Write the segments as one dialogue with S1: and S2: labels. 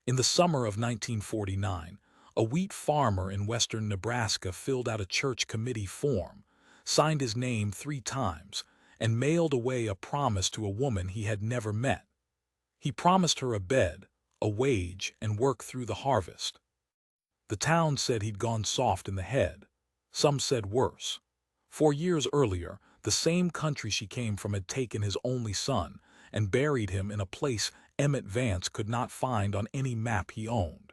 S1: In the summer of 1949, a wheat farmer in western Nebraska filled out a church committee form, signed his name 3 times, and mailed away a promise to a woman he had never met. He promised her a bed, a wage, and work through the harvest. The town said he'd gone soft in the head. Some said worse. 4 years earlier, the same country she came from had taken his only son and buried him in a place Emmett Vance could not find on any map he owned.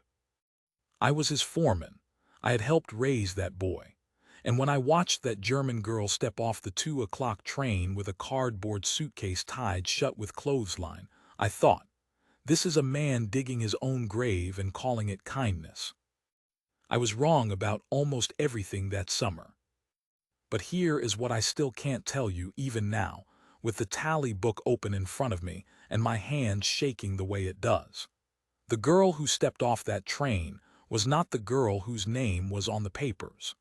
S1: I was his foreman. I had helped raise that boy. And when I watched that German girl step off the 2 o'clock train with a cardboard suitcase tied shut with clothesline, I thought, this is a man digging his own grave and calling it kindness. I was wrong about almost everything that summer. But here is what I still can't tell you even now, with the tally book open in front of me and my hand shaking the way it does. The girl who stepped off that train was not the girl whose name was on the papers.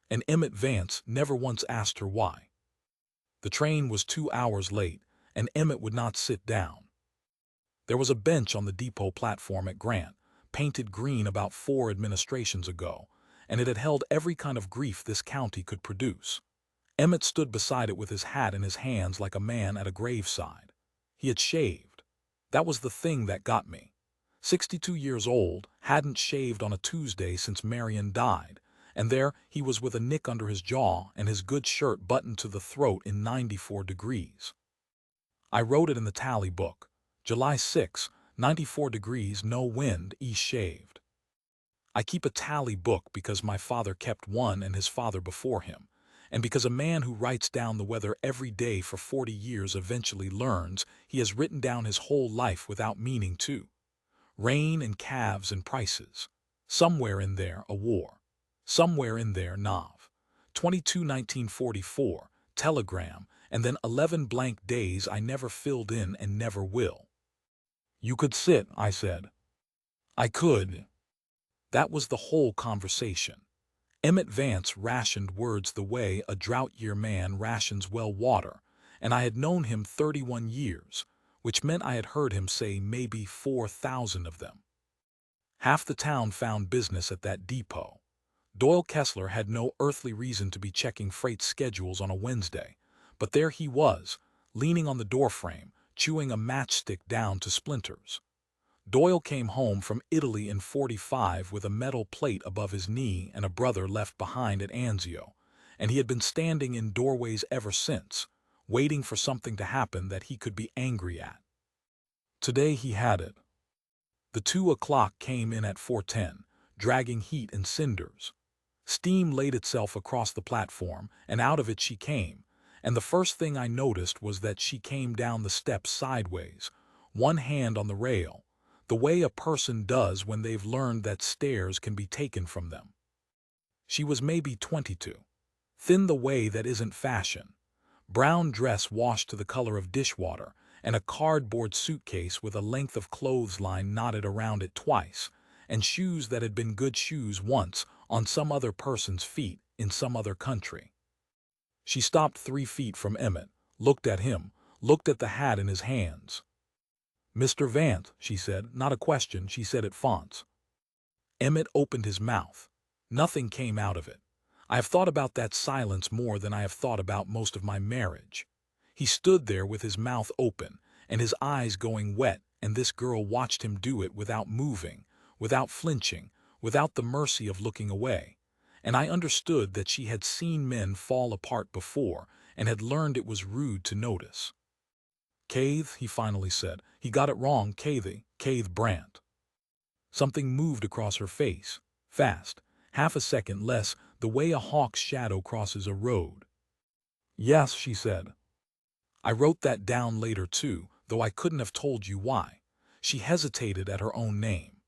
S1: And Emmett Vance never once asked her why. The train was 2 hours late, and Emmett would not sit down. There was a bench on the depot platform at Grant, painted green about 4 administrations ago, and it had held every kind of grief this county could produce. Emmett stood beside it with his hat in his hands like a man at a graveside. He had shaved. That was the thing that got me. 62 years old, hadn't shaved on a Tuesday since Marion died, and there he was with a nick under his jaw and his good shirt buttoned to the throat in 94 degrees. I wrote it in the tally book. July 6, 94 degrees, no wind, shaved. I keep a tally book because my father kept one and his father before him, and because a man who writes down the weather every day for 40 years eventually learns he has written down his whole life without meaning to. Rain and calves and prices. Somewhere in there, a war. Somewhere in there, Nav. 22 1944, telegram, and then 11 blank days I never filled in and never will. You could sit, I said. I could. That was the whole conversation. Emmett Vance rationed words the way a drought-year man rations well water, and I had known him 31 years, which meant I had heard him say maybe 4,000 of them. Half the town found business at that depot. Doyle Kessler had no earthly reason to be checking freight schedules on a Wednesday, but there he was, leaning on the doorframe, chewing a matchstick down to splinters. Doyle came home from Italy in '45 with a metal plate above his knee and a brother left behind at Anzio, and he had been standing in doorways ever since, waiting for something to happen that he could be angry at. Today he had it. The 2 o'clock came in at 4:10, dragging heat and cinders. Steam laid itself across the platform, and out of it she came, and the first thing I noticed was that she came down the steps sideways, one hand on the rail, the way a person does when they've learned that stairs can be taken from them. She was maybe 22, thin the way that isn't fashion, brown dress washed to the color of dishwater, and a cardboard suitcase with a length of clothesline knotted around it twice, and shoes that had been good shoes once on some other person's feet in some other country. She stopped 3 feet from Emmett, looked at him, looked at the hat in his hands. "Mr. Vance," she said, not a question, she said it fonts. Emmett opened his mouth. Nothing came out of it. I have thought about that silence more than I have thought about most of my marriage. He stood there with his mouth open and his eyes going wet, and this girl watched him do it without moving, without flinching, without the mercy of looking away. And I understood that she had seen men fall apart before and had learned it was rude to notice. "Caithe," he finally said. "He got it wrong, Caithe Brandt." Something moved across her face, fast, half a second less, the way a hawk's shadow crosses a road. "Yes," she said. "I wrote that down later too, though I couldn't have told you why." She hesitated at her own name.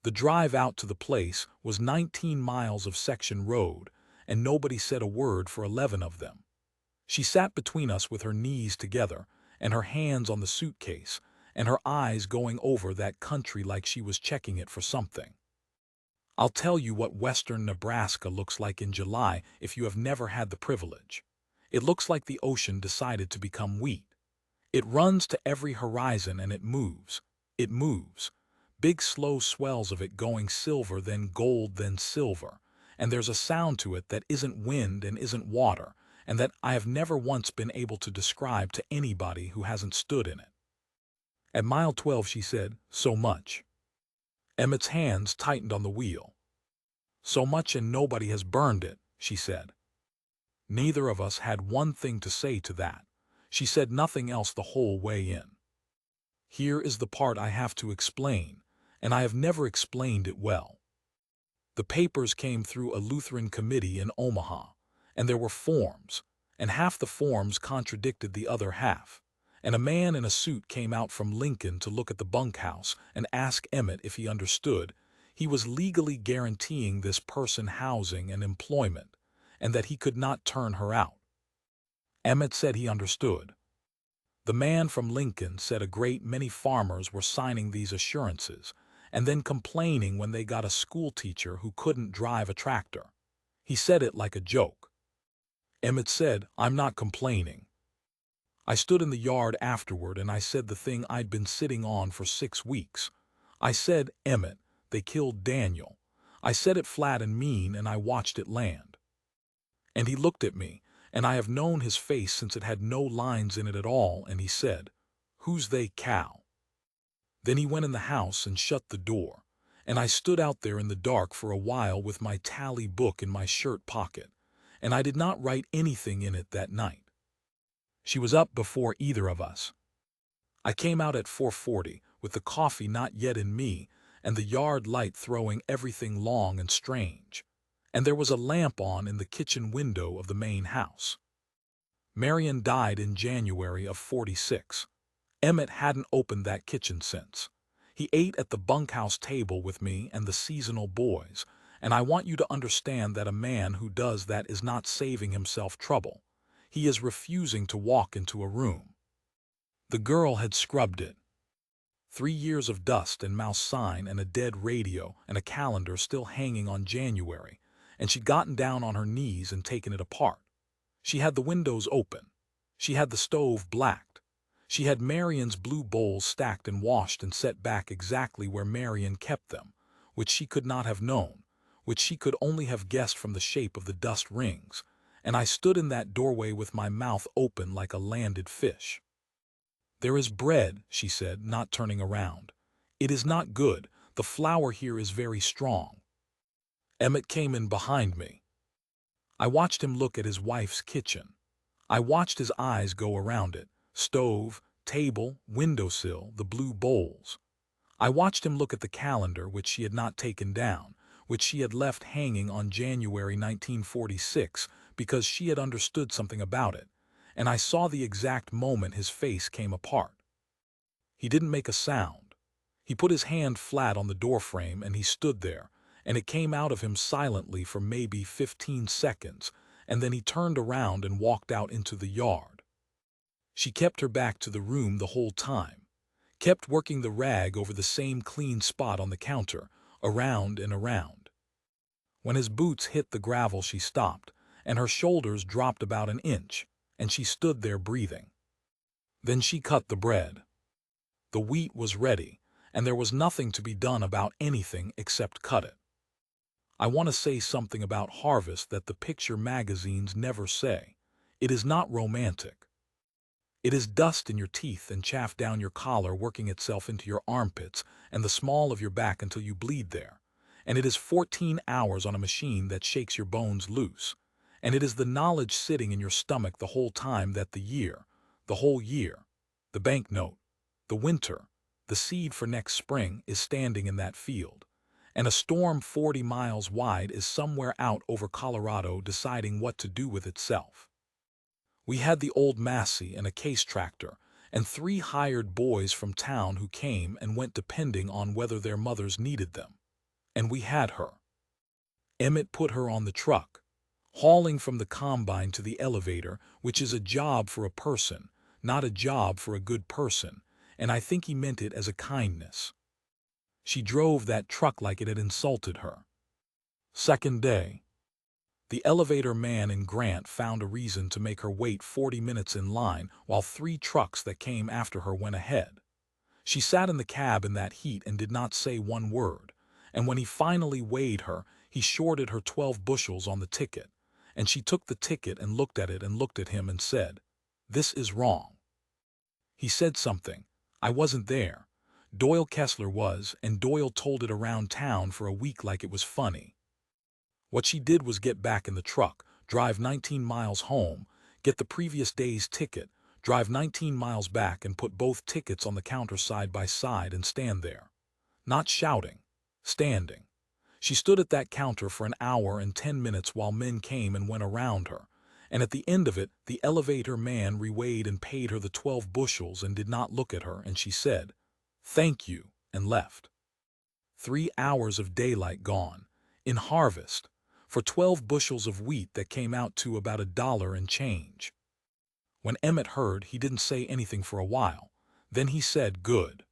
S1: The drive out to the place was 19 miles of section road, and nobody said a word for 11 of them. She sat between us with her knees together, and her hands on the suitcase, and her eyes going over that country like she was checking it for something. I'll tell you what western Nebraska looks like in July if you have never had the privilege. It looks like the ocean decided to become wheat. It runs to every horizon and it moves. It moves. big slow swells of it going silver, then gold, then silver, and there's a sound to it that isn't wind and isn't water, and that I have never once been able to describe to anybody who hasn't stood in it. At mile 12, she said, so much. Emmett's hands tightened on the wheel. So much, and nobody has burned it, she said. Neither of us had one thing to say to that. She said nothing else the whole way in. Here is the part I have to explain, and I have never explained it well. The papers came through a Lutheran committee in Omaha, and there were forms, and half the forms contradicted the other half, and a man in a suit came out from Lincoln to look at the bunkhouse and ask Emmett if he understood he was legally guaranteeing this person housing and employment, and that he could not turn her out. Emmett said he understood. The man from Lincoln said a great many farmers were signing these assurances and then complaining when they got a school teacher who couldn't drive a tractor. He said it like a joke. Emmett said, I'm not complaining. I stood in the yard afterward and I said the thing I'd been sitting on for 6 weeks. I said, Emmett, they killed Daniel. I said it flat and mean, and I watched it land. And he looked at me, and I have known his face since it had no lines in it at all, and he said, who's they, cow? Then he went in the house and shut the door, and I stood out there in the dark for a while with my tally book in my shirt pocket, and I did not write anything in it that night. She was up before either of us. I came out at 4:40 with the coffee not yet in me and the yard light throwing everything long and strange, and there was a lamp on in the kitchen window of the main house. Marion died in January of 46. Emmett hadn't opened that kitchen since. He ate at the bunkhouse table with me and the seasonal boys, and I want you to understand that a man who does that is not saving himself trouble. He is refusing to walk into a room. The girl had scrubbed it. 3 years of dust and mouse sign and a dead radio and a calendar still hanging on January, and she'd gotten down on her knees and taken it apart. She had the windows open. She had the stove blacked. She had Marion's blue bowls stacked and washed and set back exactly where Marion kept them, which she could not have known, which she could only have guessed from the shape of the dust rings, and I stood in that doorway with my mouth open like a landed fish. There is bread, she said, not turning around. It is not good. The flour here is very strong. Emmett came in behind me. I watched him look at his wife's kitchen. I watched his eyes go around it, stove, table, windowsill, the blue bowls. I watched him look at the calendar, which she had not taken down, which she had left hanging on January 1946 because she had understood something about it, and I saw the exact moment his face came apart. He didn't make a sound. He put his hand flat on the doorframe and he stood there, and it came out of him silently for maybe 15 seconds, and then he turned around and walked out into the yard. She kept her back to the room the whole time, kept working the rag over the same clean spot on the counter, around and around. When his boots hit the gravel, she stopped, and her shoulders dropped about an inch, and she stood there breathing. Then she cut the bread. The wheat was ready, and there was nothing to be done about anything except cut it. I want to say something about harvest that the picture magazines never say. It is not romantic. It is dust in your teeth and chaff down your collar working itself into your armpits and the small of your back until you bleed there. And it is 14 hours on a machine that shakes your bones loose. And it is the knowledge sitting in your stomach the whole time that the year, the whole year, the banknote, the winter, the seed for next spring is standing in that field. And a storm 40 miles wide is somewhere out over Colorado deciding what to do with itself. We had the old Massey and a case tractor, and 3 hired boys from town who came and went depending on whether their mothers needed them. And we had her. Emmett put her on the truck, hauling from the combine to the elevator, which is a job for a person, not a job for a good person, and I think he meant it as a kindness. She drove that truck like it had insulted her. Second day. The elevator man in Grant found a reason to make her wait 40 minutes in line while 3 trucks that came after her went ahead. She sat in the cab in that heat and did not say one word, and when he finally weighed her, he shorted her 12 bushels on the ticket, and she took the ticket and looked at it and looked at him and said, "This is wrong." He said something. I wasn't there. Doyle Kessler was, and Doyle told it around town for a week like it was funny. What she did was get back in the truck, drive 19 miles home, get the previous day's ticket, drive 19 miles back and put both tickets on the counter side by side and stand there. Not shouting, standing. She stood at that counter for an hour and 10 minutes while men came and went around her, and at the end of it, the elevator man reweighed and paid her the 12 bushels and did not look at her, and she said, "Thank you," and left. 3 hours of daylight gone, in harvest, for 12 bushels of wheat that came out to about $1 and change. When Emmett heard, he didn't say anything for a while. Then he said, "Good."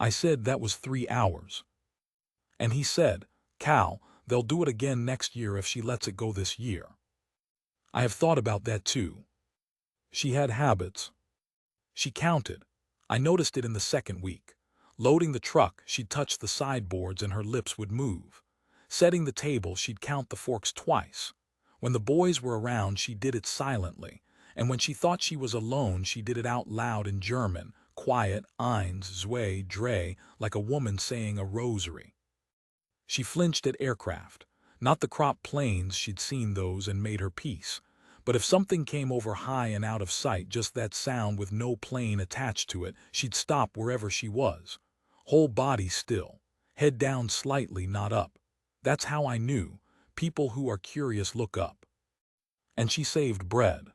S1: I said that was 3 hours. And he said, "Cal, they'll do it again next year if she lets it go this year." I have thought about that too. She had habits. She counted. I noticed it in the second week. Loading the truck, she'd touch the sideboards and her lips would move. Setting the table, she'd count the forks twice. When the boys were around, she did it silently, and when she thought she was alone, she did it out loud in German, quiet, eins, zwei, drei, like a woman saying a rosary. She flinched at aircraft, not the crop planes, she'd seen those and made her peace. But if something came over high and out of sight, just that sound with no plane attached to it, she'd stop wherever she was. Whole body still, head down slightly, not up. That's how I knew. People who are curious look up. And she saved bread.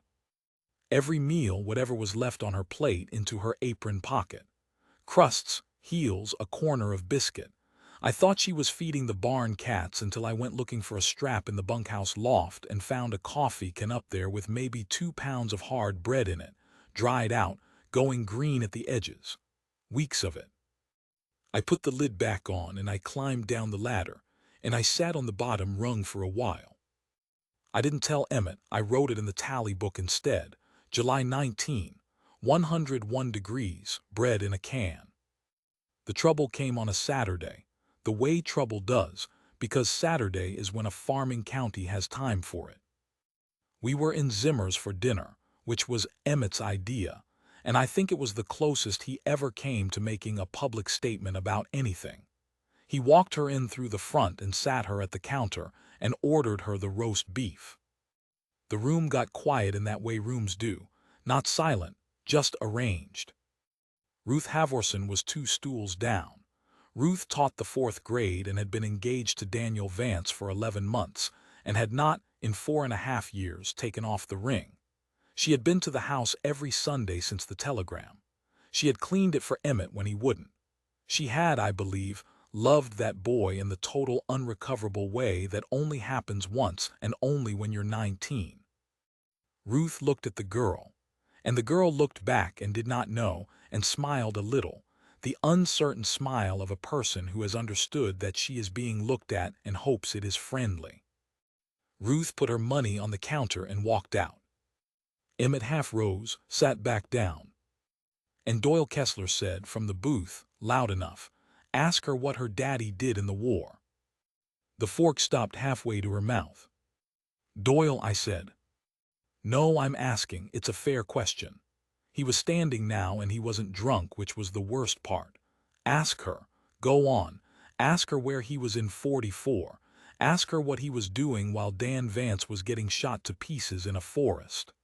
S1: Every meal, whatever was left on her plate, into her apron pocket. Crusts, heels, a corner of biscuit. I thought she was feeding the barn cats until I went looking for a strap in the bunkhouse loft and found a coffee can up there with maybe 2 pounds of hard bread in it, dried out, going green at the edges. Weeks of it. I put the lid back on and I climbed down the ladder, and I sat on the bottom rung for a while. I didn't tell Emmett, I wrote it in the tally book instead. July 19, 101 degrees, bread in a can. The trouble came on a Saturday, the way trouble does, because Saturday is when a farming county has time for it. We were in Zimmer's for dinner, which was Emmett's idea, and I think it was the closest he ever came to making a public statement about anything. He walked her in through the front and sat her at the counter and ordered her the roast beef. The room got quiet in that way rooms do, not silent, just arranged. Ruth Havorson was 2 stools down. Ruth taught the 4th grade and had been engaged to Daniel Vance for 11 months and had not, in 4.5 years, taken off the ring. She had been to the house every Sunday since the telegram. She had cleaned it for Emmett when he wouldn't. She had, I believe, loved that boy in the total unrecoverable way that only happens once and only when you're 19. Ruth looked at the girl, and the girl looked back and did not know, and smiled a little, the uncertain smile of a person who has understood that she is being looked at and hopes it is friendly. Ruth put her money on the counter and walked out. Emmett half rose, sat back down. And Doyle Kessler said from the booth, loud enough, "Ask her what her daddy did in the war." The fork stopped halfway to her mouth. "Doyle," I said. "No, I'm asking. It's a fair question." He was standing now and he wasn't drunk, which was the worst part. "Ask her. Go on. Ask her where he was in 44. Ask her what he was doing while Dan Vance was getting shot to pieces in a forest."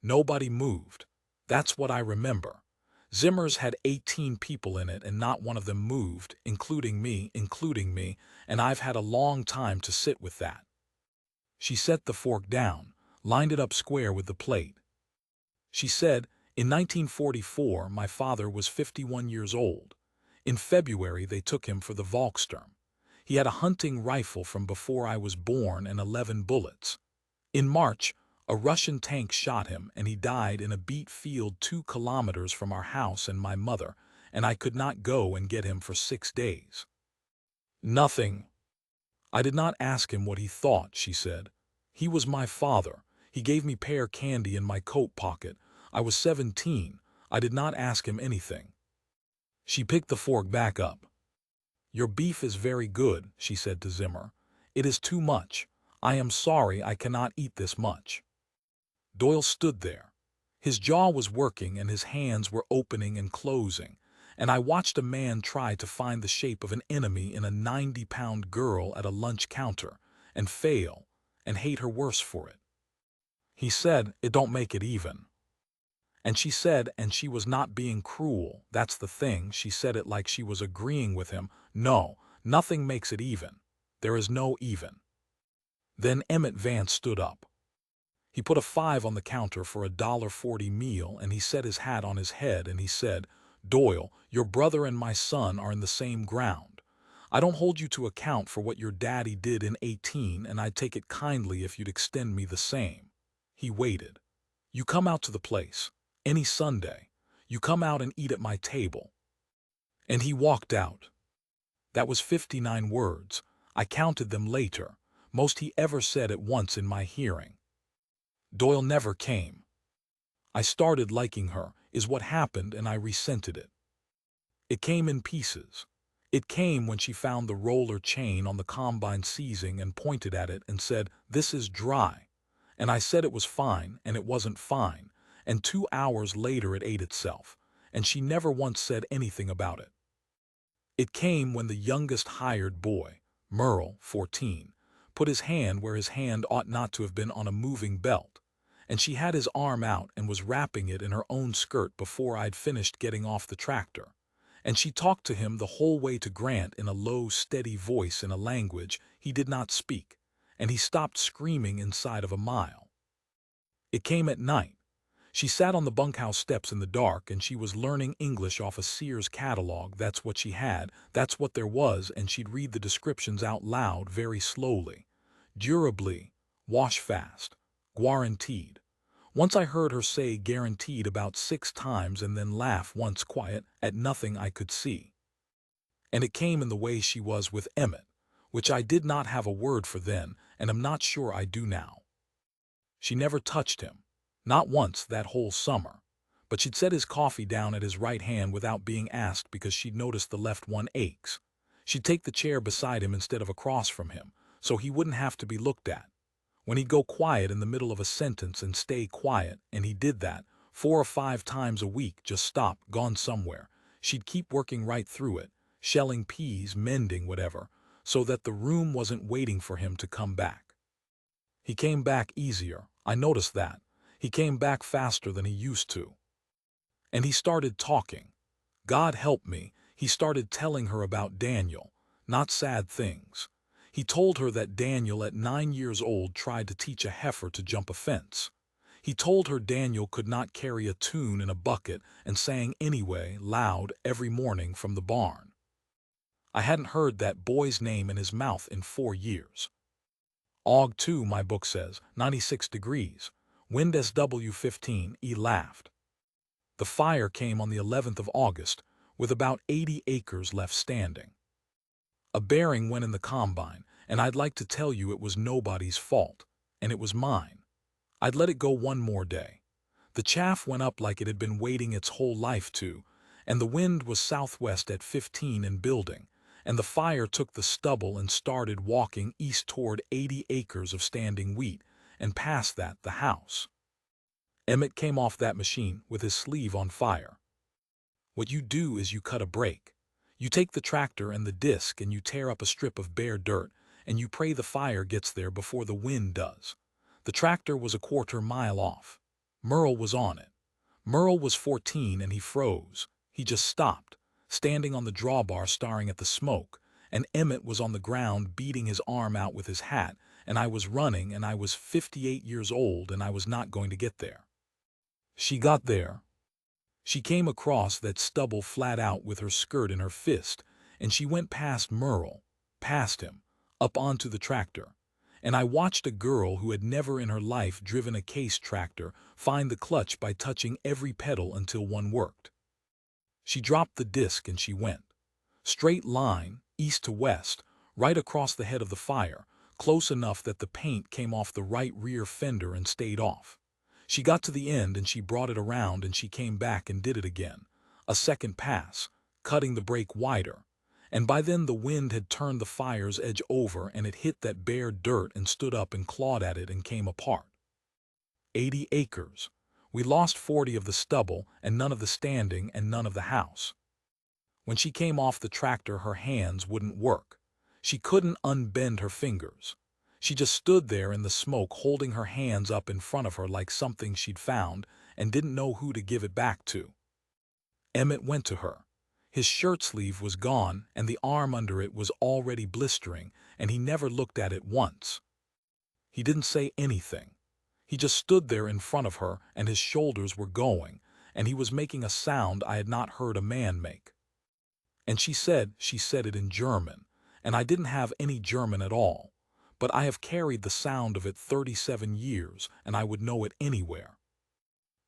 S1: Nobody moved. That's what I remember. Zimmer's had 18 people in it and not one of them moved, including me, and I've had a long time to sit with that. She set the fork down, lined it up square with the plate. She said, "In 1944, my father was 51 years old. In February, they took him for the Volkssturm. He had a hunting rifle from before I was born and 11 bullets. In March, a Russian tank shot him and he died in a beet field 2 kilometers from our house and my mother, and I could not go and get him for 6 days. Nothing. I did not ask him what he thought," she said. "He was my father. He gave me pear candy in my coat pocket. I was 17. I did not ask him anything." She picked the fork back up. "Your beef is very good," she said to Zimmer. "It is too much. I am sorry I cannot eat this much." Doyle stood there. His jaw was working and his hands were opening and closing, and I watched a man try to find the shape of an enemy in a 90-pound girl at a lunch counter, and fail, and hate her worse for it. He said, "It don't make it even." And she said, and she was not being cruel, that's the thing, she said it like she was agreeing with him, "No, nothing makes it even. There is no even." Then Emmett Vance stood up. He put a 5 on the counter for a $1.40 meal, and he set his hat on his head and he said, "Doyle, your brother and my son are in the same ground. I don't hold you to account for what your daddy did in 18, and I'd take it kindly if you'd extend me the same." He waited. "You come out to the place. Any Sunday. You come out and eat at my table." And he walked out. That was 59 words. I counted them later. Most he ever said at once in my hearing. Doyle never came. I started liking her, is what happened, and I resented it. It came in pieces. It came when she found the roller chain on the combine seizing and pointed at it and said, "This is dry." And I said it was fine, and it wasn't fine, and 2 hours later it ate itself, and she never once said anything about it. It came when the youngest hired boy, Merle, 14, put his hand where his hand ought not to have been on a moving belt, and she had his arm out and was wrapping it in her own skirt before I'd finished getting off the tractor. And she talked to him the whole way to Grant in a low, steady voice in a language he did not speak, and he stopped screaming inside of a mile. It came at night. She sat on the bunkhouse steps in the dark, and she was learning English off a Sears catalog. That's what she had, that's what there was, and she'd read the descriptions out loud very slowly. Durably, wash fast, guaranteed. Once I heard her say guaranteed about 6 times and then laugh once quiet at nothing I could see. And it came in the way she was with Emmett, which I did not have a word for then, and am not sure I do now. She never touched him. Not once that whole summer. But she'd set his coffee down at his right hand without being asked because she'd noticed the left one aches. She'd take the chair beside him instead of across from him, so he wouldn't have to be looked at. When he'd go quiet in the middle of a sentence and stay quiet, and he did that 4 or 5 times a week, just stop, gone somewhere, she'd keep working right through it, shelling peas, mending, whatever, so that the room wasn't waiting for him to come back. He came back easier, I noticed that. He came back faster than he used to. And he started talking. God help me, he started telling her about Daniel, not sad things. He told her that Daniel at 9 years old tried to teach a heifer to jump a fence. He told her Daniel could not carry a tune in a bucket and sang anyway, loud, every morning from the barn. I hadn't heard that boy's name in his mouth in 4 years. Aug 2, my book says, 96 degrees. Wind SW 15, he laughed. The fire came on the 11th of August, with about 80 acres left standing. A bearing went in the combine, and I'd like to tell you it was nobody's fault, and it was mine. I'd let it go one more day. The chaff went up like it had been waiting its whole life to, and the wind was southwest at 15 and building, and the fire took the stubble and started walking east toward 80 acres of standing wheat, and past that the house. Emmett came off that machine with his sleeve on fire. What you do is you cut a break. You take the tractor and the disc and you tear up a strip of bare dirt, and you pray the fire gets there before the wind does. The tractor was a quarter-mile off. Merle was on it. Merle was 14 and he froze. He just stopped, standing on the drawbar staring at the smoke, and Emmett was on the ground beating his arm out with his hat, and I was running, and I was 58 years old and I was not going to get there. She got there. She came across that stubble flat out with her skirt in her fist, and she went past Merle, past him, up onto the tractor. And I watched a girl who had never in her life driven a case tractor find the clutch by touching every pedal until one worked. She dropped the disc and she went. Straight line, east to west, right across the head of the fire, close enough that the paint came off the right rear fender and stayed off. She got to the end and she brought it around and she came back and did it again. A second pass. cutting the break wider, and by then the wind had turned the fire's edge over and it hit that bare dirt and stood up and clawed at it and came apart. 80 acres. We lost 40 of the stubble and none of the standing and none of the house. When she came off the tractor, her hands wouldn't work. She couldn't unbend her fingers. She just stood there in the smoke holding her hands up in front of her like something she'd found and didn't know who to give it back to. Emmett went to her. His shirt sleeve was gone and the arm under it was already blistering, and he never looked at it once. He didn't say anything. He just stood there in front of her and his shoulders were going, and he was making a sound I had not heard a man make. And she said it in German, and I didn't have any German at all, but I have carried the sound of it 37 years and I would know it anywhere.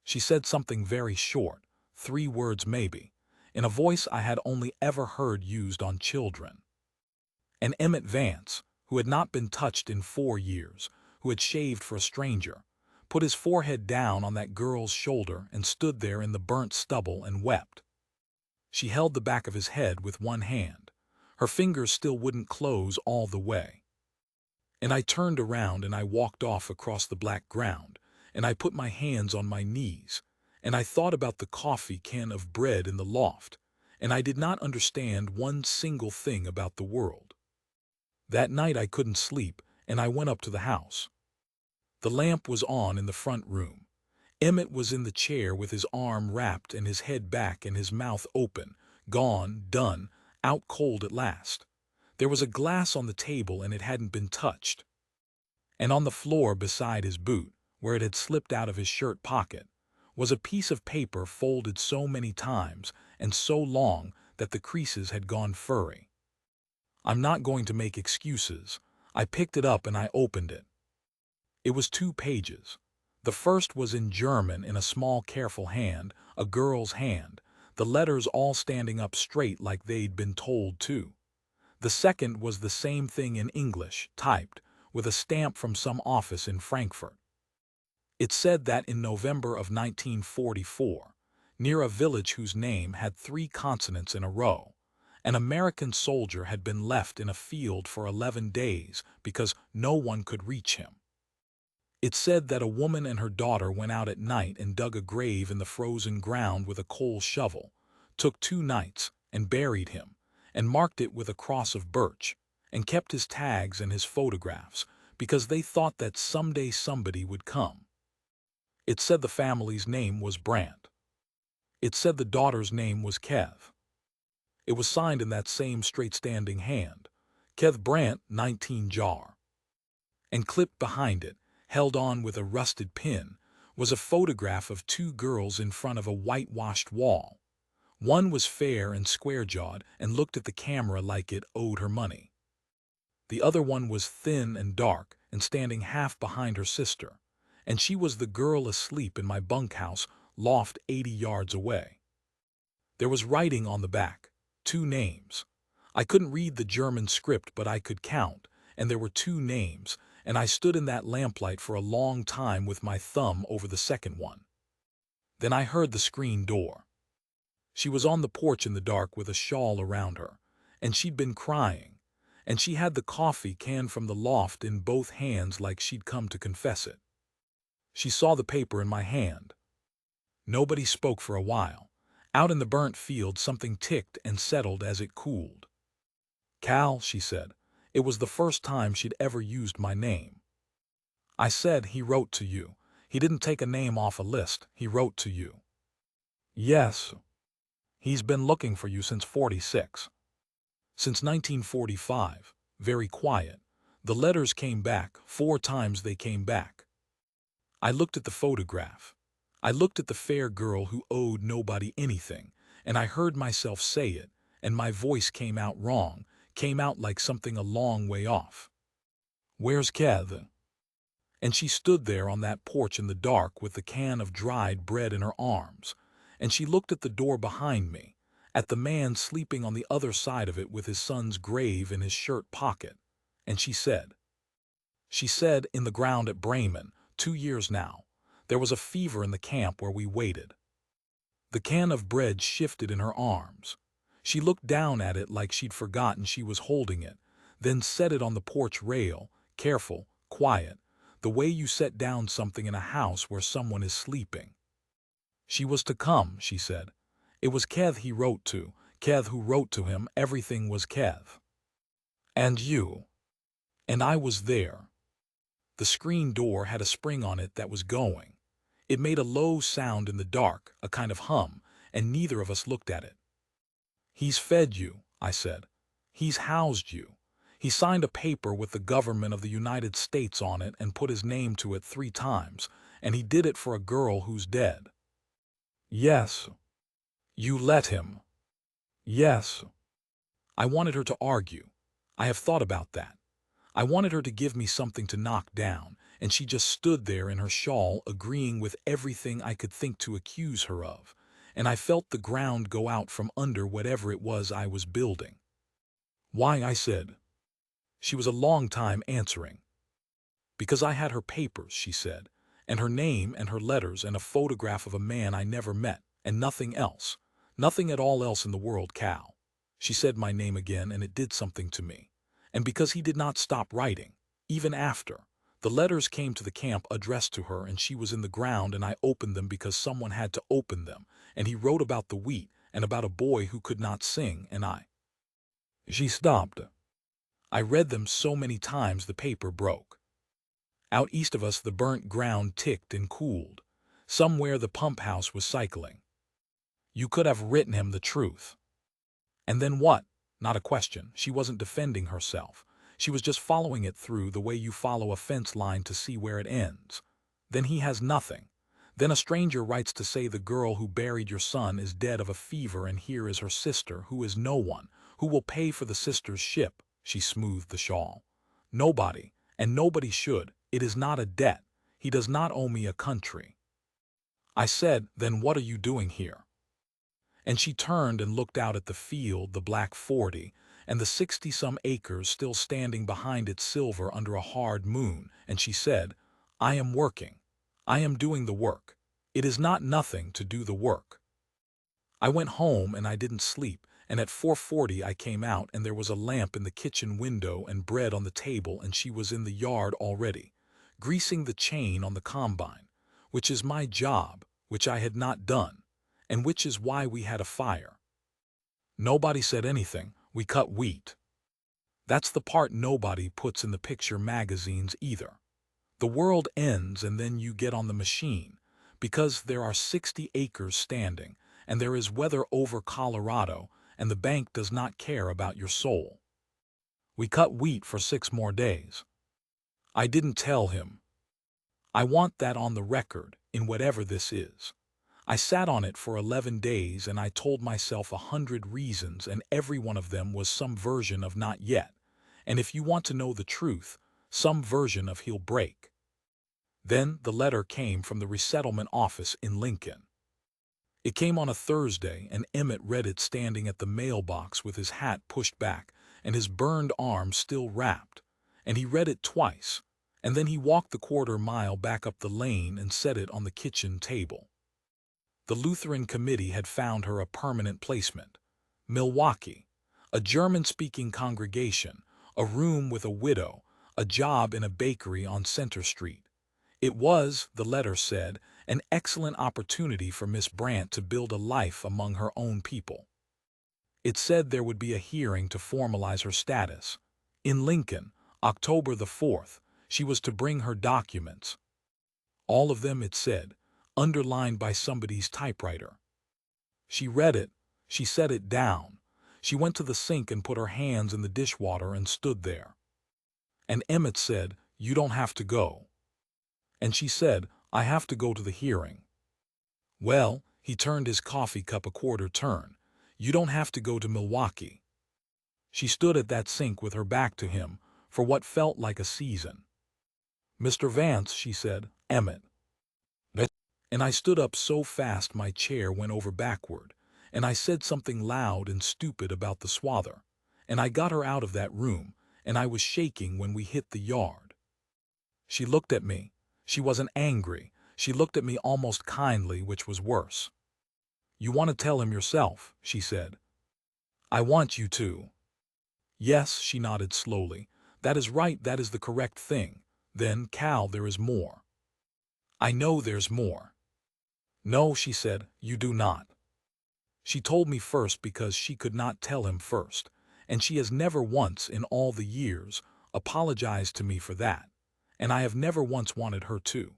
S1: She said something very short, 3 words maybe, in a voice I had only ever heard used on children. And Emmett Vance, who had not been touched in 4 years, who had shaved for a stranger, put his forehead down on that girl's shoulder and stood there in the burnt stubble and wept. She held the back of his head with one hand. Her fingers still wouldn't close all the way. And I turned around and I walked off across the black ground, and I put my hands on my knees, and I thought about the coffee can of bread in the loft, and I did not understand one single thing about the world. That night I couldn't sleep, and I went up to the house. The lamp was on in the front room. Emmett was in the chair with his arm wrapped and his head back and his mouth open, gone, done, out cold at last. There was a glass on the table and it hadn't been touched. And on the floor beside his boot, where it had slipped out of his shirt pocket, was a piece of paper folded so many times and so long that the creases had gone furry. I'm not going to make excuses. I picked it up and I opened it. It was 2 pages. The first was in German in a small careful hand, a girl's hand, the letters all standing up straight like they'd been told to. The second was the same thing in English, typed, with a stamp from some office in Frankfurt. It said that in November of 1944, near a village whose name had 3 consonants in a row, an American soldier had been left in a field for 11 days because no one could reach him. It said that a woman and her daughter went out at night and dug a grave in the frozen ground with a coal shovel, took 2 nights and buried him, and marked it with a cross of birch, and kept his tags and his photographs because they thought that someday somebody would come. It said the family's name was Brandt. It said the daughter's name was Kev. It was signed in that same straight-standing hand, Kev Brandt, 19 jar. And clipped behind it, held on with a rusted pin, was a photograph of 2 girls in front of a whitewashed wall. One was fair and square-jawed and looked at the camera like it owed her money. The other one was thin and dark and standing half behind her sister, and she was the girl asleep in my bunkhouse loft 80 yards away. There was writing on the back, 2 names. I couldn't read the German script, but I could count, and there were 2 names, and I stood in that lamplight for a long time with my thumb over the second one. Then I heard the screen door. She was on the porch in the dark with a shawl around her, and she'd been crying, and she had the coffee can from the loft in both hands like she'd come to confess it. She saw the paper in my hand. Nobody spoke for a while. Out in the burnt field something ticked and settled as it cooled. "Cal," she said. It was the first time she'd ever used my name. I said, "He wrote to you. He didn't take a name off a list. He wrote to you." "Yes. He's been looking for you since '46. Since 1945. Very quiet. The letters came back. 4 times they came back." I looked at the photograph. I looked at the fair girl who owed nobody anything, and I heard myself say it, and my voice came out wrong, came out like something a long way off. "Where's Kev?" And she stood there on that porch in the dark with the can of dried bread in her arms, and she looked at the door behind me, at the man sleeping on the other side of it with his son's grave in his shirt pocket, and she said, "In the ground at Bremen, 2 years now, there was a fever in the camp where we waited." The can of bread shifted in her arms. She looked down at it like she'd forgotten she was holding it, then set it on the porch rail, careful, quiet, the way you set down something in a house where someone is sleeping. She was to come, she said. It was Kev he wrote to, Kev who wrote to him, everything was Kev. And you. And I was there. The screen door had a spring on it that was going. It made a low sound in the dark, a kind of hum, and neither of us looked at it. He's fed you, I said. He's housed you. He signed a paper with the government of the United States on it and put his name to it 3 times, and he did it for a girl who's dead. Yes. You let him. Yes. I wanted her to argue. I have thought about that. I wanted her to give me something to knock down, and she just stood there in her shawl agreeing with everything I could think to accuse her of, and I felt the ground go out from under whatever it was I was building. Why, I said. She was a long time answering. Because I had her papers, she said, and her name and her letters and a photograph of a man I never met, and nothing else. Nothing at all else in the world, Cal. She said my name again, and it did something to me. And because he did not stop writing, even after, the letters came to the camp addressed to her, and she was in the ground, and I opened them because someone had to open them, and he wrote about the wheat and about a boy who could not sing, and I. She stopped. I read them so many times the paper broke. Out east of us the burnt ground ticked and cooled. Somewhere the pump house was cycling. You could have written him the truth. And then what? Not a question. She wasn't defending herself. She was just following it through the way you follow a fence line to see where it ends. Then he has nothing. Then a stranger writes to say the girl who buried your son is dead of a fever, and here is her sister, who is no one, who will pay for the sister's ship. She smoothed the shawl. Nobody, and nobody should. It is not a debt. He does not owe me a country. I said, then what are you doing here? And she turned and looked out at the field, the black 40, and the 60-some acres still standing behind its silver under a hard moon, and she said, I am working. I am doing the work. It is not nothing to do the work. I went home and I didn't sleep, and at 4:40 I came out, and there was a lamp in the kitchen window and bread on the table, and she was in the yard already, greasing the chain on the combine, which is my job, which I had not done, and which is why we had a fire. Nobody said anything. We cut wheat. That's the part nobody puts in the picture magazines either. The world ends and then you get on the machine, because there are 60 acres standing, and there is weather over Colorado, and the bank does not care about your soul. We cut wheat for 6 more days. I didn't tell him. I want that on the record, in whatever this is. I sat on it for 11 days, and I told myself 100 reasons, and every one of them was some version of not yet, and if you want to know the truth, some version of he'll break. Then the letter came from the resettlement office in Lincoln. It came on a Thursday, and Emmett read it standing at the mailbox with his hat pushed back and his burned arm still wrapped, and he read it twice, and then he walked the 1/4 mile back up the lane and set it on the kitchen table. The Lutheran Committee had found her a permanent placement. Milwaukee, a German-speaking congregation, a room with a widow, a job in a bakery on Center Street. It was, the letter said, an excellent opportunity for Miss Brant to build a life among her own people. It said there would be a hearing to formalize her status. In Lincoln, October the 4th, she was to bring her documents. All of them, it said, underlined by somebody's typewriter. She read it. She set it down. She went to the sink and put her hands in the dishwater and stood there. And Emmett said, you don't have to go. And she said, I have to go to the hearing. Well, he turned his coffee cup a 1/4 turn. You don't have to go to Milwaukee. She stood at that sink with her back to him for what felt like a season. Mr. Vance, she said, Emmett. And I stood up so fast my chair went over backward, and I said something loud and stupid about the swather, and I got her out of that room, and I was shaking when we hit the yard. She looked at me. She wasn't angry. She looked at me almost kindly, which was worse. You want to tell him yourself, she said. I want you to. Yes, she nodded slowly. That is right, that is the correct thing. Then, Cal, there is more. I know there's more. No, she said, you do not. She told me first because she could not tell him first, and she has never once in all the years apologized to me for that, and I have never once wanted her to.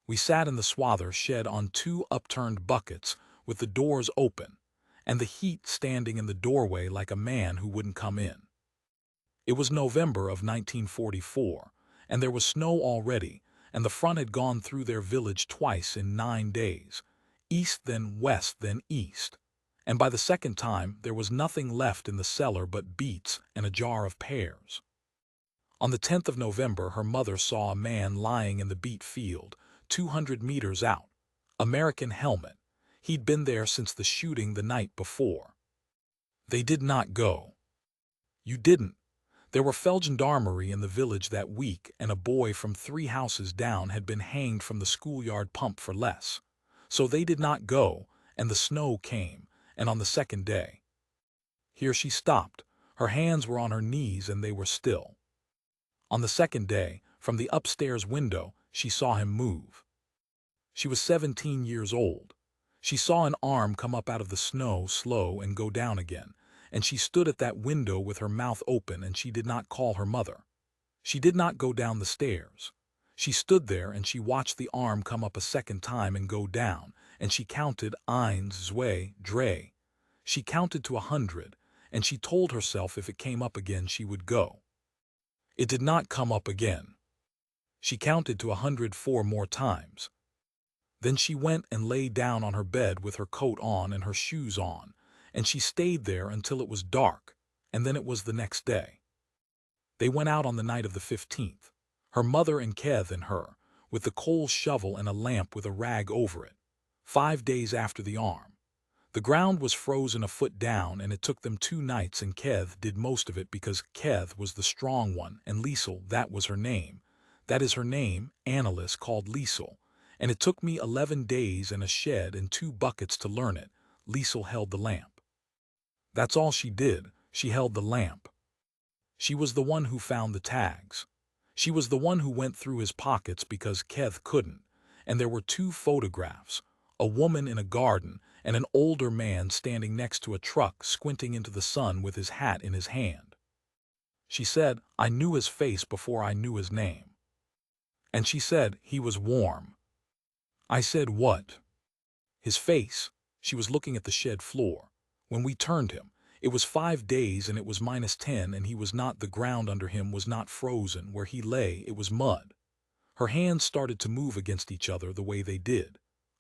S1: We sat in the swather shed on two upturned buckets with the doors open, and the heat standing in the doorway like a man who wouldn't come in. It was November of 1944, and there was snow already, and the front had gone through their village twice in 9 days, east then west then east, and by the second time there was nothing left in the cellar but beets and a jar of pears. On the 10th of November her mother saw a man lying in the beet field, 200 meters out, American helmet. He'd been there since the shooting the night before. They did not go. You didn't. There were Feldgendarmerie in the village that week, and a boy from 3 houses down had been hanged from the schoolyard pump for less. So they did not go, and the snow came, and on the second day. Here she stopped. Her hands were on her knees and they were still. On the second day, from the upstairs window, she saw him move. She was 17 years old. She saw an arm come up out of the snow slow and go down again, and she stood at that window with her mouth open, and she did not call her mother. She did not go down the stairs. She stood there and she watched the arm come up a second time and go down, and she counted 1, 2, 3. She counted to 100, and she told herself if it came up again she would go. It did not come up again. She counted to 104 more times. Then she went and lay down on her bed with her coat on and her shoes on, and she stayed there until it was dark, and then it was the next day. They went out on the night of the 15th, her mother and Keith and her, with the coal shovel and a lamp with a rag over it, 5 days after the arm. The ground was frozen a foot down, and it took them 2 nights, and Keith did most of it because Keith was the strong one, and Liesel, that was her name. That is her name, Annelies called Liesel, and it took me 11 days and a shed and 2 buckets to learn it. Liesel held the lamp. That's all she did, she held the lamp. She was the one who found the tags. She was the one who went through his pockets because Keith couldn't, and there were 2 photographs, a woman in a garden and an older man standing next to a truck squinting into the sun with his hat in his hand. She said, I knew his face before I knew his name. And she said, he was warm. I said, what? His face. She was looking at the shed floor. When we turned him, it was 5 days and it was -10, and he was not, the ground under him was not frozen. Where he lay, it was mud. Her hands started to move against each other the way they did.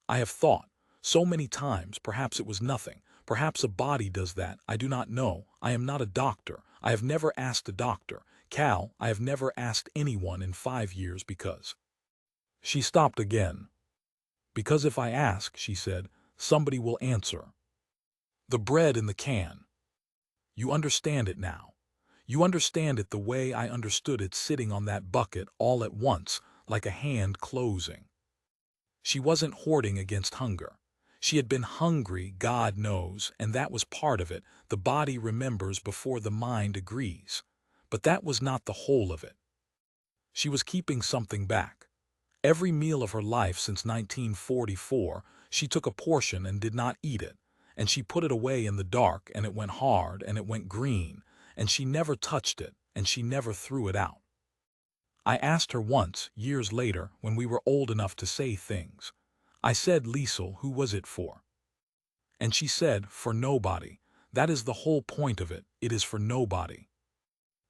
S1: I have thought, so many times, perhaps it was nothing. Perhaps a body does that. I do not know. I am not a doctor. I have never asked a doctor. Cal, I have never asked anyone in 5 years because. She stopped again. Because if I ask, she said, somebody will answer. The bread in the can. You understand it now. You understand it the way I understood it sitting on that bucket all at once, like a hand closing. She wasn't hoarding against hunger. She had been hungry, God knows, and that was part of it. The body remembers before the mind agrees. But that was not the whole of it. She was keeping something back. Every meal of her life since 1944, she took a portion and did not eat it, and she put it away in the dark, and it went hard and it went green, and she never touched it, and she never threw it out. I asked her once, years later, when we were old enough to say things. I said, Liesel, who was it for? And she said, for nobody. That is the whole point of it. It is for nobody.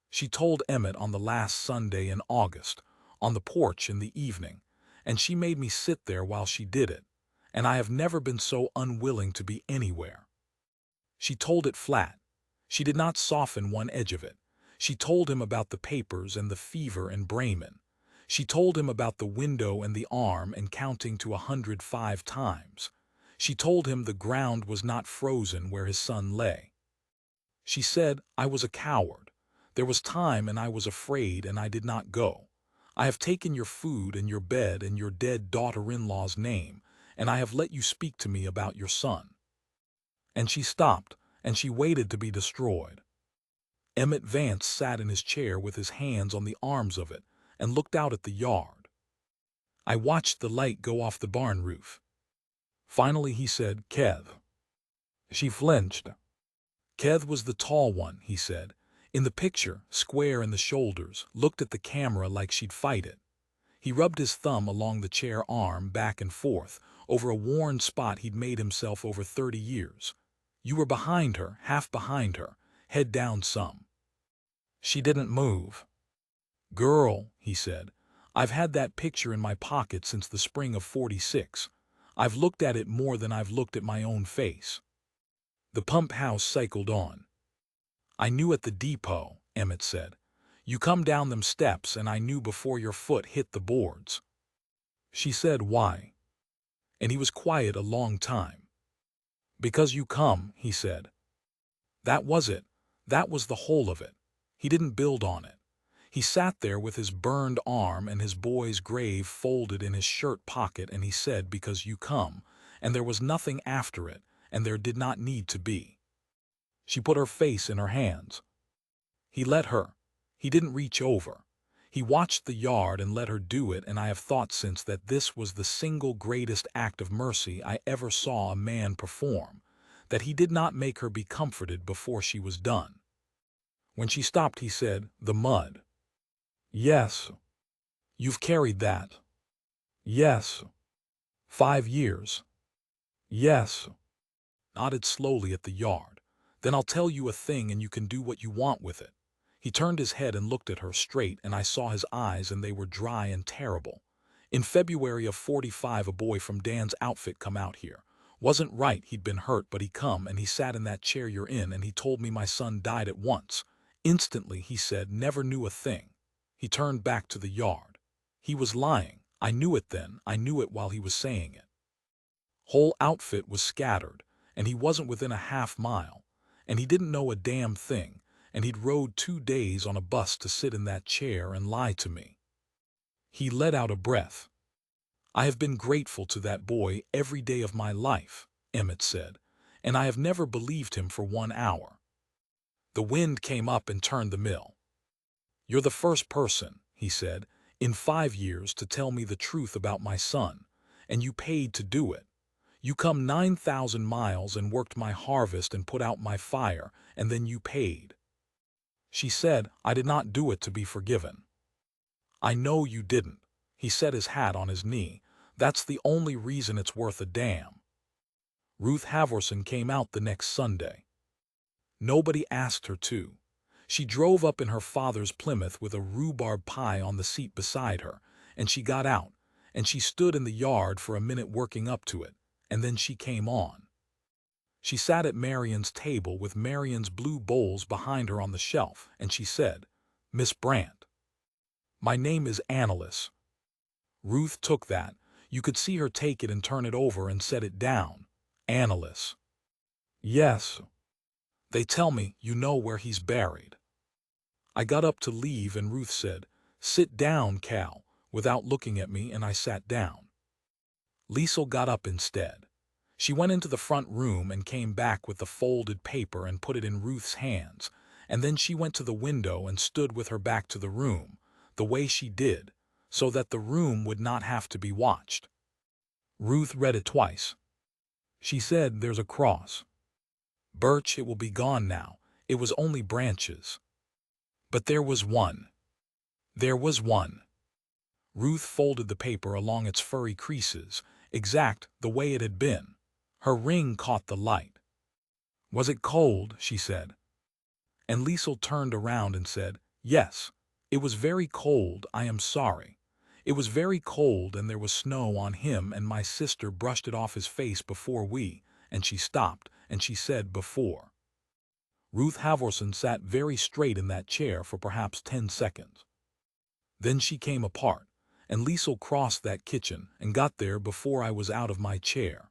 S1: She told Emmett on the last Sunday in August, on the porch in the evening, and she made me sit there while she did it, and I have never been so unwilling to be anywhere. She told it flat. She did not soften one edge of it. She told him about the papers and the fever in Bremen. She told him about the window and the arm and counting to 105 times. She told him the ground was not frozen where his son lay. She said, I was a coward. There was time and I was afraid and I did not go. I have taken your food and your bed and your dead daughter-in-law's name, and I have let you speak to me about your son. And she stopped, and she waited to be destroyed. Emmett Vance sat in his chair with his hands on the arms of it and looked out at the yard. I watched the light go off the barn roof. Finally he said, "Kev." She flinched. Kev was the tall one, he said. In the picture, square in the shoulders, looked at the camera like she'd fight it. He rubbed his thumb along the chair arm back and forth, over a worn spot he'd made himself over 30 years. You were behind her, half behind her, head down some. She didn't move. "Girl," he said, "I've had that picture in my pocket since the spring of '46. I've looked at it more than I've looked at my own face." The pump house cycled on. "I knew at the depot," Emmett said. "You come down them steps and I knew before your foot hit the boards." She said, "Why?" And he was quiet a long time. "Because you come," he said. That was it. That was the whole of it. He didn't build on it. He sat there with his burned arm and his boy's grave folded in his shirt pocket, and he said, "Because you come," and there was nothing after it, and there did not need to be. She put her face in her hands. He let her. He didn't reach over. He watched the yard and let her do it, and I have thought since that this was the single greatest act of mercy I ever saw a man perform, that he did not make her be comforted before she was done. When she stopped, he said, "The mud." "Yes." "You've carried that." "Yes." "5 years." "Yes." Nodded slowly at the yard. "Then I'll tell you a thing and you can do what you want with it." He turned his head and looked at her straight, and I saw his eyes, and they were dry and terrible. "In February of '45 a boy from Dan's outfit come out here. Wasn't right, he'd been hurt, but he come and he sat in that chair you're in, and he told me my son died at once. Instantly, he said, never knew a thing." He turned back to the yard. He was lying. I knew it then. I knew it while he was saying it. Whole outfit was scattered, and he wasn't within a half-mile, and he didn't know a damn thing, and he'd rode 2 days on a bus to sit in that chair and lie to me. He let out a breath. "I have been grateful to that boy every day of my life," Emmett said, "and I have never believed him for 1 hour." The wind came up and turned the mill. "You're the first person," he said, "in 5 years to tell me the truth about my son, and you paid to do it. You come 9,000 miles and worked my harvest and put out my fire, and then you paid." She said, "I did not do it to be forgiven." "I know you didn't." He set his hat on his knee. "That's the only reason it's worth a damn." Ruth Halvorson came out the next Sunday. Nobody asked her to. She drove up in her father's Plymouth with a rhubarb pie on the seat beside her, and she got out, and she stood in the yard for a minute working up to it, and then she came on. She sat at Marion's table with Marion's blue bowls behind her on the shelf, and she said, "Miss Brandt, my name is Annalise." Ruth took that. You could see her take it and turn it over and set it down. "Annalise." "Yes. They tell me you know where he's buried." I got up to leave, and Ruth said, "Sit down, Cal," without looking at me, and I sat down. Liesel got up instead. She went into the front room and came back with the folded paper and put it in Ruth's hands, and then she went to the window and stood with her back to the room, the way she did, so that the room would not have to be watched. Ruth read it twice. She said, "There's a cross. Birch, it will be gone now. It was only branches. But there was one. There was one." Ruth folded the paper along its furry creases, exact the way it had been. Her ring caught the light. "Was it cold?" she said. And Liesel turned around and said, "Yes, it was very cold, I am sorry. It was very cold, and there was snow on him, and my sister brushed it off his face before we," and she stopped, and she said, "before." Ruth Halvorson sat very straight in that chair for perhaps 10 seconds. Then she came apart, and Liesel crossed that kitchen and got there before I was out of my chair.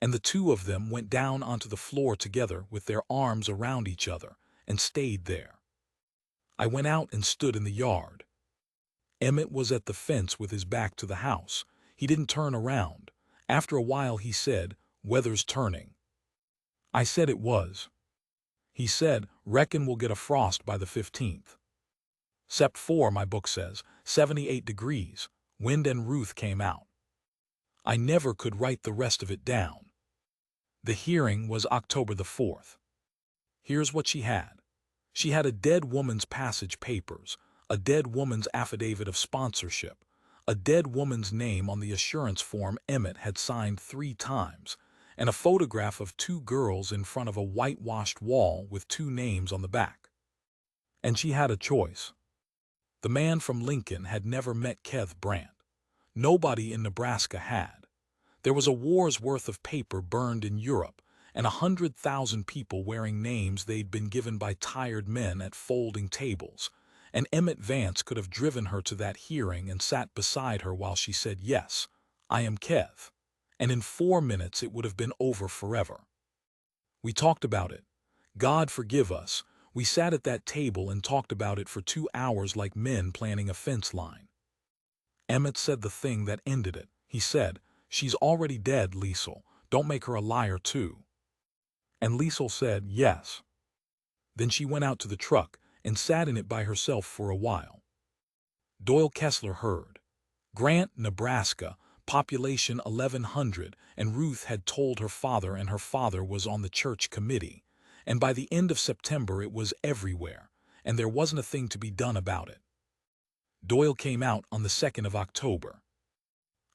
S1: And the two of them went down onto the floor together with their arms around each other and stayed there. I went out and stood in the yard. Emmett was at the fence with his back to the house. He didn't turn around. After a while he said, "Weather's turning." I said it was. He said, reckon we'll get a frost by the 15th. Sept 4, my book says, 78 degrees, wind and Ruth came out. I never could write the rest of it down. The hearing was October the 4th. Here's what she had. She had a dead woman's passage papers, a dead woman's affidavit of sponsorship, a dead woman's name on the assurance form Emmett had signed 3 times, and a photograph of 2 girls in front of a whitewashed wall with 2 names on the back. And she had a choice. The man from Lincoln had never met Keth Brandt. Nobody in Nebraska had. There was a war's worth of paper burned in Europe, and 100,000 people wearing names they'd been given by tired men at folding tables, and Emmett Vance could have driven her to that hearing and sat beside her while she said, yes, I am Keth, and in 4 minutes it would have been over forever. We talked about it. God forgive us, we sat at that table and talked about it for 2 hours like men planning a fence line. Emmett said the thing that ended it. He said, she's already dead, Liesel, don't make her a liar too. And Liesel said, yes. Then she went out to the truck and sat in it by herself for a while. Doyle Kessler heard. Grant, Nebraska, population 1,100, and Ruth had told her father, and her father was on the church committee, and by the end of September it was everywhere, and there wasn't a thing to be done about it. Doyle came out on the 2nd of October.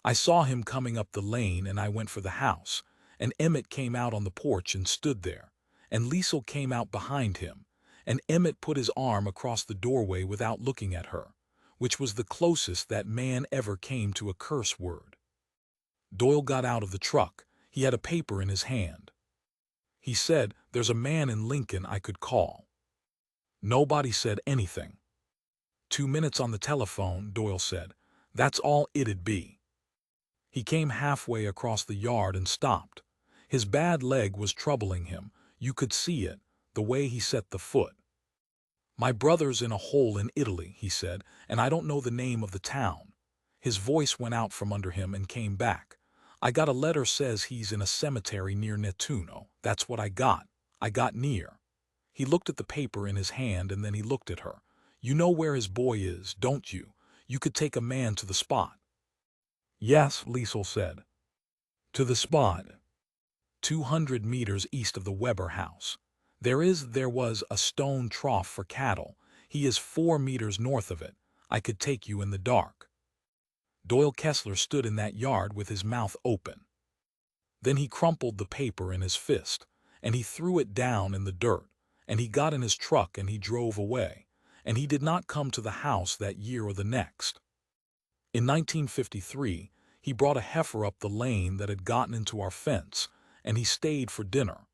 S1: I saw him coming up the lane and I went for the house, and Emmett came out on the porch and stood there, and Liesel came out behind him, and Emmett put his arm across the doorway without looking at her, which was the closest that man ever came to a curse word. Doyle got out of the truck. He had a paper in his hand. He said, there's a man in Lincoln I could call. Nobody said anything. 2 minutes on the telephone, Doyle said. That's all it'd be. He came halfway across the yard and stopped. His bad leg was troubling him. You could see it, the way he set the foot. My brother's in a hole in Italy, he said, and I don't know the name of the town. His voice went out from under him and came back. I got a letter says he's in a cemetery near Nettuno. That's what I got. I got near. He looked at the paper in his hand and then he looked at her. You know where his boy is, don't you? You could take a man to the spot. Yes, Liesel said. To the spot. 200 meters east of the Weber house. There was a stone trough for cattle. He is 4 meters north of it. I could take you in the dark. Doyle Kessler stood in that yard with his mouth open. Then he crumpled the paper in his fist, and he threw it down in the dirt, and he got in his truck and he drove away, and he did not come to the house that year or the next. In 1953, he brought a heifer up the lane that had gotten into our fence, and he stayed for dinner,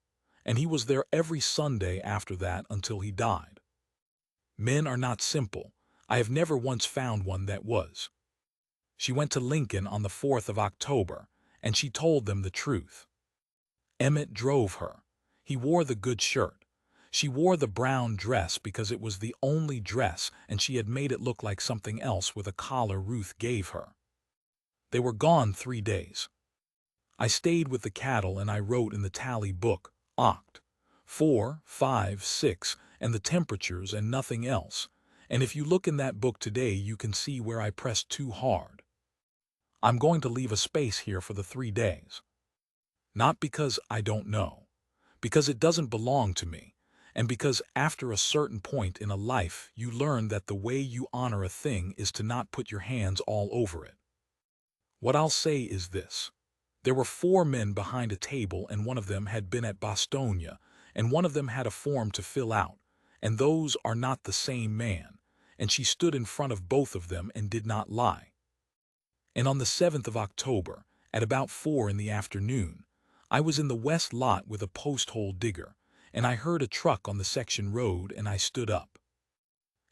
S1: and he was there every Sunday after that until he died. Men are not simple. I have never once found one that was. She went to Lincoln on the 4th of October, and she told them the truth. Emmett drove her. He wore the good shirt. She wore the brown dress because it was the only dress, and she had made it look like something else with a collar Ruth gave her. They were gone 3 days. I stayed with the cattle and I wrote in the tally book, Oct. 4, 5, 6, and the temperatures and nothing else, and if you look in that book today you can see where I pressed too hard. I'm going to leave a space here for the 3 days. Not because I don't know, because it doesn't belong to me, and because after a certain point in a life you learn that the way you honor a thing is to not put your hands all over it. What I'll say is this. There were 4 men behind a table, and one of them had been at Bostonia, and one of them had a form to fill out, and those are not the same man, and she stood in front of both of them and did not lie. And on the 7th of October, at about 4 in the afternoon, I was in the west lot with a post-hole digger, and I heard a truck on the section road, and I stood up.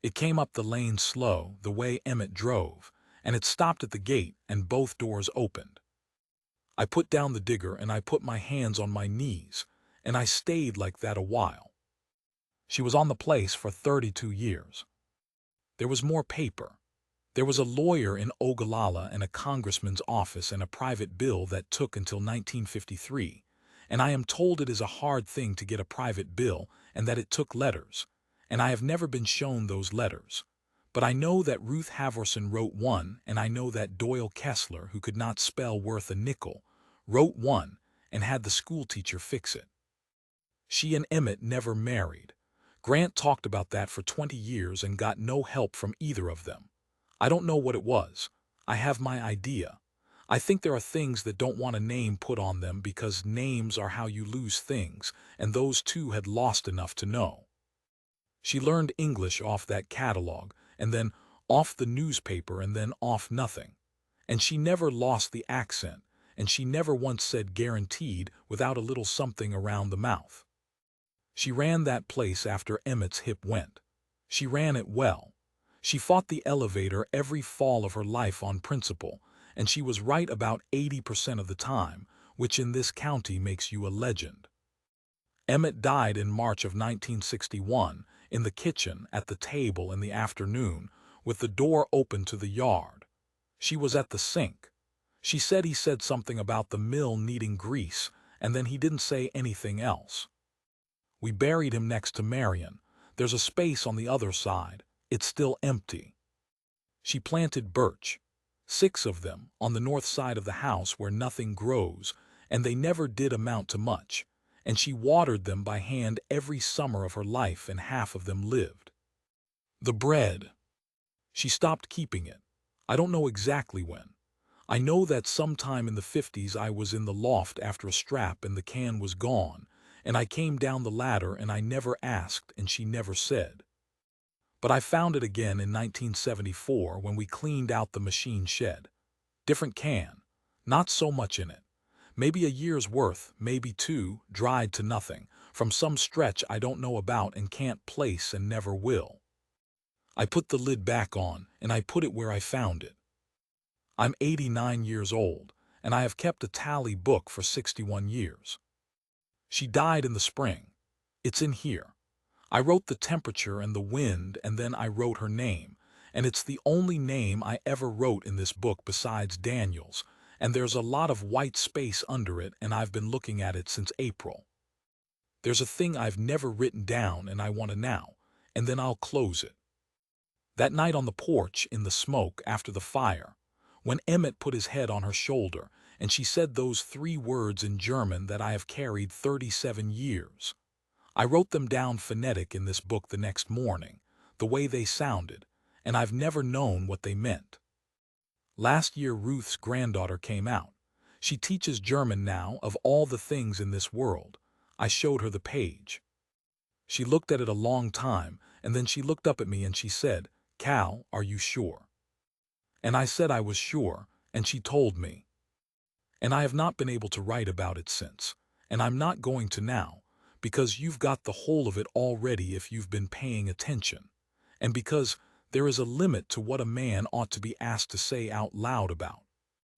S1: It came up the lane slow, the way Emmett drove, and it stopped at the gate, and both doors opened. I put down the digger and I put my hands on my knees, and I stayed like that a while. She was on the place for 32 years. There was more paper. There was a lawyer in Ogallala and a congressman's office and a private bill that took until 1953, and I am told it is a hard thing to get a private bill and that it took letters, and I have never been shown those letters. But I know that Ruth Haverson wrote one, and I know that Doyle Kessler, who could not spell worth a nickel, wrote one and had the schoolteacher fix it. She and Emmett never married. Grant talked about that for 20 years and got no help from either of them. I don't know what it was. I have my idea. I think there are things that don't want a name put on them because names are how you lose things, and those two had lost enough to know. She learned English off that catalog, and then off the newspaper, and then off nothing. And she never lost the accent, and she never once said guaranteed without a little something around the mouth. She ran that place after Emmett's hip went. She ran it well. She fought the elevator every fall of her life on principle, and she was right about 80% of the time, which in this county makes you a legend. Emmett died in March of 1961, in the kitchen at the table in the afternoon, with the door open to the yard. She was at the sink. She said he said something about the mill needing grease, and then he didn't say anything else. We buried him next to Marion. There's a space on the other side. It's still empty. She planted birch, 6 of them, on the north side of the house where nothing grows, and they never did amount to much, and she watered them by hand every summer of her life, and half of them lived. The bread. She stopped keeping it. I don't know exactly when. I know that sometime in the 50s I was in the loft after a strap and the can was gone, and I came down the ladder and I never asked and she never said. But I found it again in 1974 when we cleaned out the machine shed. Different can, not so much in it. Maybe a year's worth, maybe 2, dried to nothing, from some stretch I don't know about and can't place and never will. I put the lid back on, and I put it where I found it. I'm 89 years old, and I have kept a tally book for 61 years. She died in the spring. It's in here. I wrote the temperature and the wind, and then I wrote her name, and it's the only name I ever wrote in this book besides Daniel's, and there's a lot of white space under it, and I've been looking at it since April. There's a thing I've never written down and I want to now, and then I'll close it. That night on the porch in the smoke after the fire, when Emmett put his head on her shoulder and she said those 3 words in German that I have carried 37 years. I wrote them down phonetic in this book the next morning, the way they sounded, and I've never known what they meant. Last year Ruth's granddaughter came out. She teaches German now. Of all the things in this world, I showed her the page. She looked at it a long time, and then she looked up at me and she said, "Cal, are you sure?" And I said I was sure, and she told me. And I have not been able to write about it since, and I'm not going to now, because you've got the whole of it already if you've been paying attention, and because there is a limit to what a man ought to be asked to say out loud about.